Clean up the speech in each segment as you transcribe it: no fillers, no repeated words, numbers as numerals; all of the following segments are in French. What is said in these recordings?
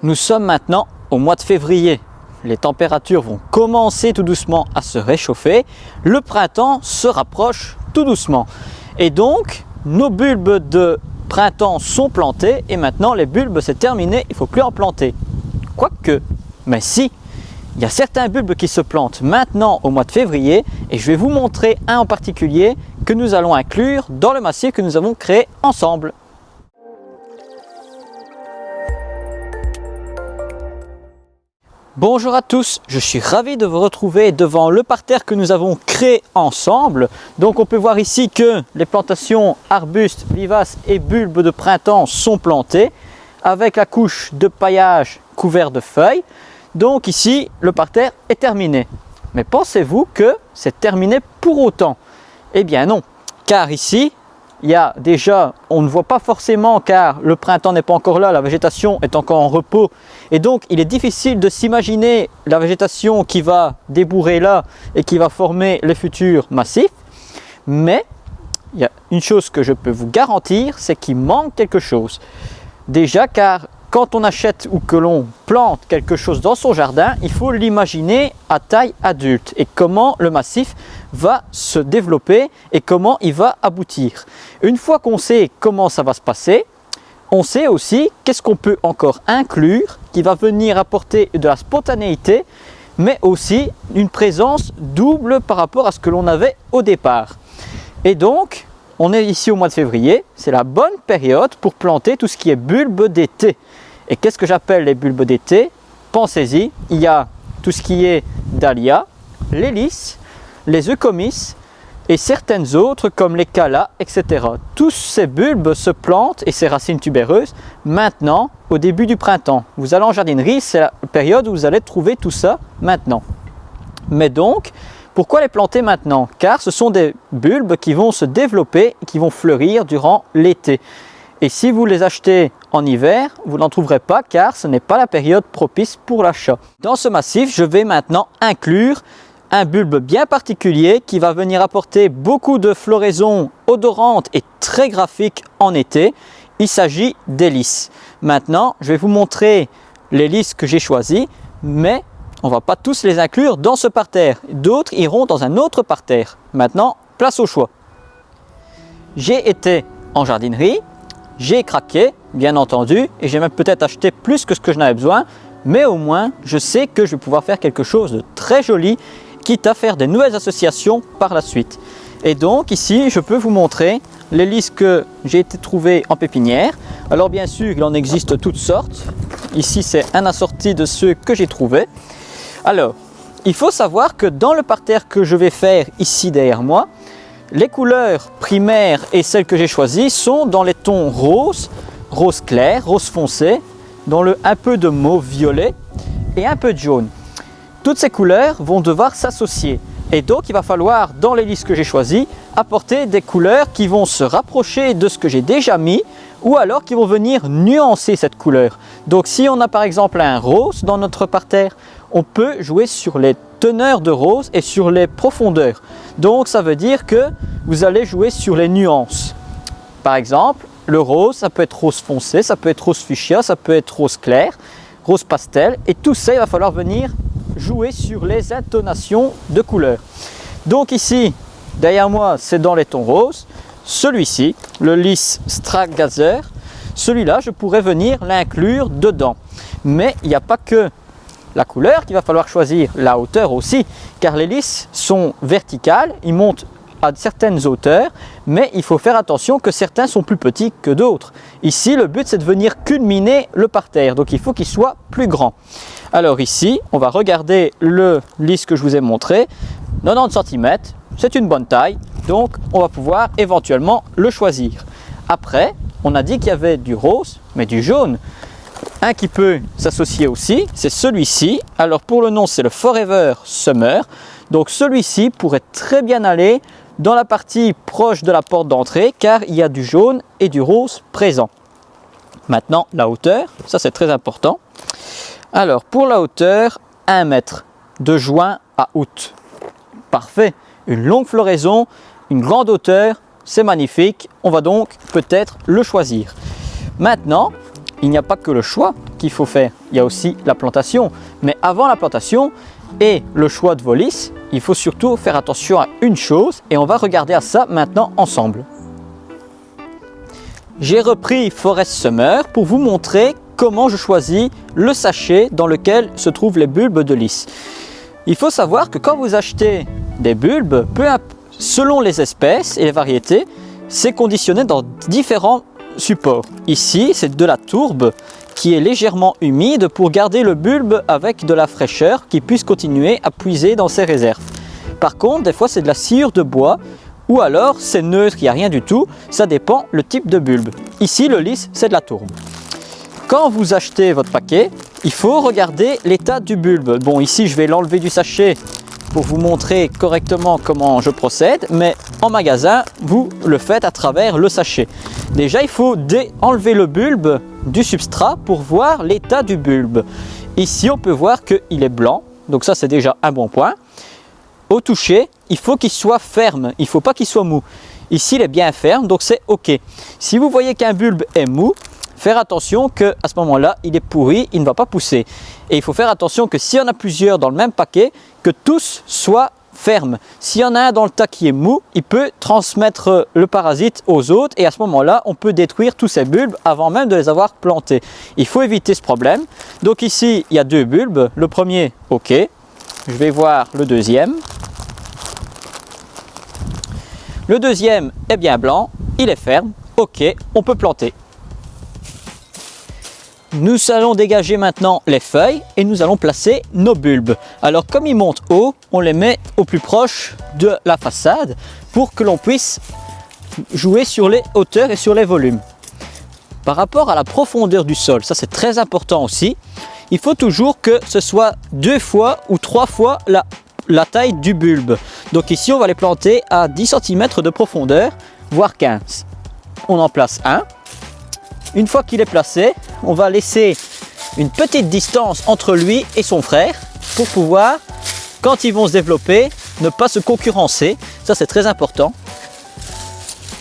Nous sommes maintenant au mois de février. Les températures vont commencer tout doucement à se réchauffer. Le printemps se rapproche tout doucement. Et donc, nos bulbes de printemps sont plantés et maintenant les bulbes c'est terminé, il ne faut plus en planter. Quoique, mais si, il y a certains bulbes qui se plantent maintenant au mois de février et je vais vous montrer un en particulier que nous allons inclure dans le massif que nous avons créé ensemble. Bonjour à tous, je suis ravi de vous retrouver devant le parterre que nous avons créé ensemble. Donc on peut voir ici que les plantations arbustes, vivaces et bulbes de printemps sont plantées avec la couche de paillage couvert de feuilles. Donc ici le parterre est terminé. Mais pensez-vous que c'est terminé pour autant? Eh bien non, car ici il y a déjà, on ne voit pas forcément car le printemps n'est pas encore là, la végétation est encore en repos et donc il est difficile de s'imaginer la végétation qui va débourrer là et qui va former les futurs massifs. Mais il y a une chose que je peux vous garantir, c'est qu'il manque quelque chose. Déjà car quand on achète ou que l'on plante quelque chose dans son jardin, il faut l'imaginer à taille adulte et comment le massif va se développer et comment il va aboutir. Une fois qu'on sait comment ça va se passer, on sait aussi qu'est-ce qu'on peut encore inclure qui va venir apporter de la spontanéité, mais aussi une présence double par rapport à ce que l'on avait au départ. Et donc, on est ici au mois de février, c'est la bonne période pour planter tout ce qui est bulbes d'été. Et qu'est-ce que j'appelle les bulbes d'été? Pensez-y, il y a tout ce qui est dahlia, les lys, les eucomis et certaines autres comme les callas, etc. Tous ces bulbes se plantent et ces racines tubéreuses maintenant au début du printemps. Vous allez en jardinerie, c'est la période où vous allez trouver tout ça maintenant. Mais donc, pourquoi les planter maintenant? Car ce sont des bulbes qui vont se développer et qui vont fleurir durant l'été. Et si vous les achetez en hiver, vous n'en trouverez pas car ce n'est pas la période propice pour l'achat. Dans ce massif, je vais maintenant inclure un bulbe bien particulier qui va venir apporter beaucoup de floraison odorante et très graphique en été. Il s'agit des lys. Maintenant, je vais vous montrer les lys que j'ai choisis, mais on ne va pas tous les inclure dans ce parterre. D'autres iront dans un autre parterre. Maintenant, place au choix. J'ai été en jardinerie. J'ai craqué, bien entendu, et j'ai même peut-être acheté plus que ce que je n'avais besoin, mais au moins, je sais que je vais pouvoir faire quelque chose de très joli, quitte à faire des nouvelles associations par la suite. Et donc, ici, je peux vous montrer les lys que j'ai été trouvé en pépinière. Alors, bien sûr, il en existe toutes sortes. Ici, c'est un assorti de ceux que j'ai trouvés. Alors, il faut savoir que dans le parterre que je vais faire ici derrière moi, les couleurs primaires et celles que j'ai choisies sont dans les tons rose, rose clair, rose foncé, dans un peu de mauve violet et un peu de jaune. Toutes ces couleurs vont devoir s'associer et donc il va falloir dans les lys que j'ai choisis apporter des couleurs qui vont se rapprocher de ce que j'ai déjà mis ou alors qui vont venir nuancer cette couleur. Donc si on a par exemple un rose dans notre parterre, on peut jouer sur les teneurs de rose et sur les profondeurs. Donc ça veut dire que vous allez jouer sur les nuances. Par exemple, le rose, ça peut être rose foncé, ça peut être rose fuchsia, ça peut être rose clair, rose pastel. Et tout ça, il va falloir venir jouer sur les intonations de couleurs. Donc ici, derrière moi, c'est dans les tons roses. Celui-ci, le lys Stragazer, celui-là, je pourrais venir l'inclure dedans. Mais il n'y a pas que la couleur qu'il va falloir choisir, la hauteur aussi, car les lys sont verticales, ils montent à certaines hauteurs, mais il faut faire attention que certains sont plus petits que d'autres. Ici, le but c'est de venir culminer le parterre, donc il faut qu'il soit plus grand. Alors ici, on va regarder le lys que je vous ai montré, 90 cm, c'est une bonne taille, donc on va pouvoir éventuellement le choisir. Après, on a dit qu'il y avait du rose, mais du jaune. Un qui peut s'associer aussi, c'est celui-ci. Alors pour le nom, c'est le Forever Summer. Donc celui-ci pourrait très bien aller dans la partie proche de la porte d'entrée car il y a du jaune et du rose présent. Maintenant, la hauteur, ça c'est très important. Alors pour la hauteur, 1 mètre de juin à août. Parfait, une longue floraison, une grande hauteur, c'est magnifique. On va donc peut-être le choisir. Maintenant, il n'y a pas que le choix qu'il faut faire, il y a aussi la plantation. Mais avant la plantation et le choix de vos lys, il faut surtout faire attention à une chose et on va regarder à ça maintenant ensemble. J'ai repris Forest Summer pour vous montrer comment je choisis le sachet dans lequel se trouvent les bulbes de lys. Il faut savoir que quand vous achetez des bulbes, selon les espèces et les variétés, c'est conditionné dans différents supports. Ici, c'est de la tourbe qui est légèrement humide pour garder le bulbe avec de la fraîcheur qui puisse continuer à puiser dans ses réserves. Par contre, des fois, c'est de la sciure de bois ou alors c'est neutre, il n'y a rien du tout. Ça dépend le type de bulbe. Ici, le lys, c'est de la tourbe. Quand vous achetez votre paquet, il faut regarder l'état du bulbe. Bon, ici, je vais l'enlever du sachet pour vous montrer correctement comment je procède, mais en magasin, vous le faites à travers le sachet. Déjà, il faut enlever le bulbe du substrat pour voir l'état du bulbe. Ici, on peut voir qu'il est blanc, donc ça, c'est déjà un bon point. Au toucher, il faut qu'il soit ferme, il ne faut pas qu'il soit mou. Ici, il est bien ferme, donc c'est OK. Si vous voyez qu'un bulbe est mou, faire attention qu'à ce moment-là, il est pourri, il ne va pas pousser. Et il faut faire attention que s'il y en a plusieurs dans le même paquet, que tous soient fermes. S'il y en a un dans le tas qui est mou, il peut transmettre le parasite aux autres et à ce moment-là, on peut détruire tous ces bulbes avant même de les avoir plantés. Il faut éviter ce problème. Donc ici, il y a 2 bulbes. Le premier, OK. Je vais voir le deuxième. Le deuxième est bien blanc, il est ferme. OK, on peut planter. Nous allons dégager maintenant les feuilles et nous allons placer nos bulbes. Alors comme ils montent haut, on les met au plus proche de la façade pour que l'on puisse jouer sur les hauteurs et sur les volumes. Par rapport à la profondeur du sol, ça c'est très important aussi, il faut toujours que ce soit 2 fois ou 3 fois la taille du bulbe. Donc ici on va les planter à 10 cm de profondeur, voire 15. On en place un. Une fois qu'il est placé, on va laisser une petite distance entre lui et son frère pour pouvoir, quand ils vont se développer, ne pas se concurrencer. Ça, c'est très important.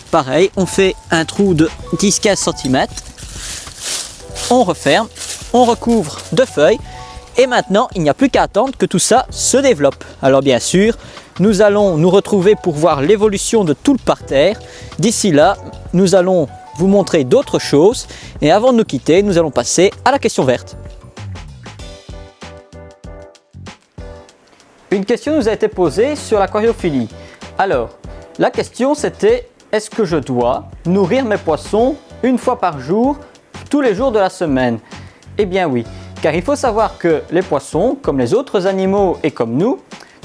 Pareil, on fait un trou de 10-15 cm. On referme, on recouvre de feuilles. Et maintenant, il n'y a plus qu'à attendre que tout ça se développe. Alors bien sûr, nous allons nous retrouver pour voir l'évolution de tout le parterre. D'ici là, nous allons vous montrer d'autres choses et avant de nous quitter, nous allons passer à la question verte. Une question nous a été posée sur l'aquariophilie. Alors, la question c'était: est-ce que je dois nourrir mes poissons une fois par jour, tous les jours de la semaine? Eh bien oui, car il faut savoir que les poissons, comme les autres animaux et comme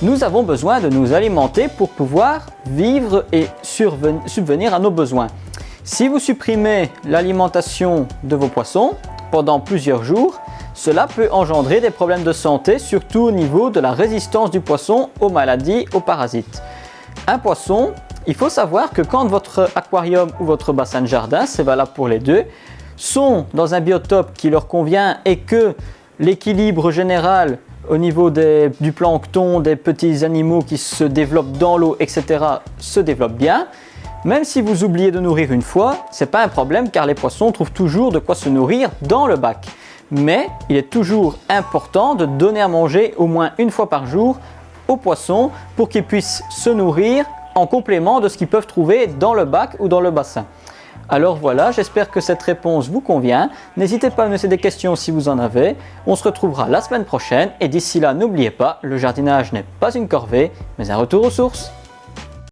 nous avons besoin de nous alimenter pour pouvoir vivre et subvenir à nos besoins. Si vous supprimez l'alimentation de vos poissons pendant plusieurs jours, cela peut engendrer des problèmes de santé, surtout au niveau de la résistance du poisson aux maladies, aux parasites. Un poisson, il faut savoir que quand votre aquarium ou votre bassin de jardin, c'est valable pour les deux, sont dans un biotope qui leur convient et que l'équilibre général au niveau du plancton, des petits animaux qui se développent dans l'eau, etc. se développe bien. Même si vous oubliez de nourrir une fois, ce n'est pas un problème car les poissons trouvent toujours de quoi se nourrir dans le bac. Mais il est toujours important de donner à manger au moins une fois par jour aux poissons pour qu'ils puissent se nourrir en complément de ce qu'ils peuvent trouver dans le bac ou dans le bassin. Alors voilà, j'espère que cette réponse vous convient. N'hésitez pas à me laisser des questions si vous en avez. On se retrouvera la semaine prochaine et d'ici là, n'oubliez pas, le jardinage n'est pas une corvée, mais un retour aux sources.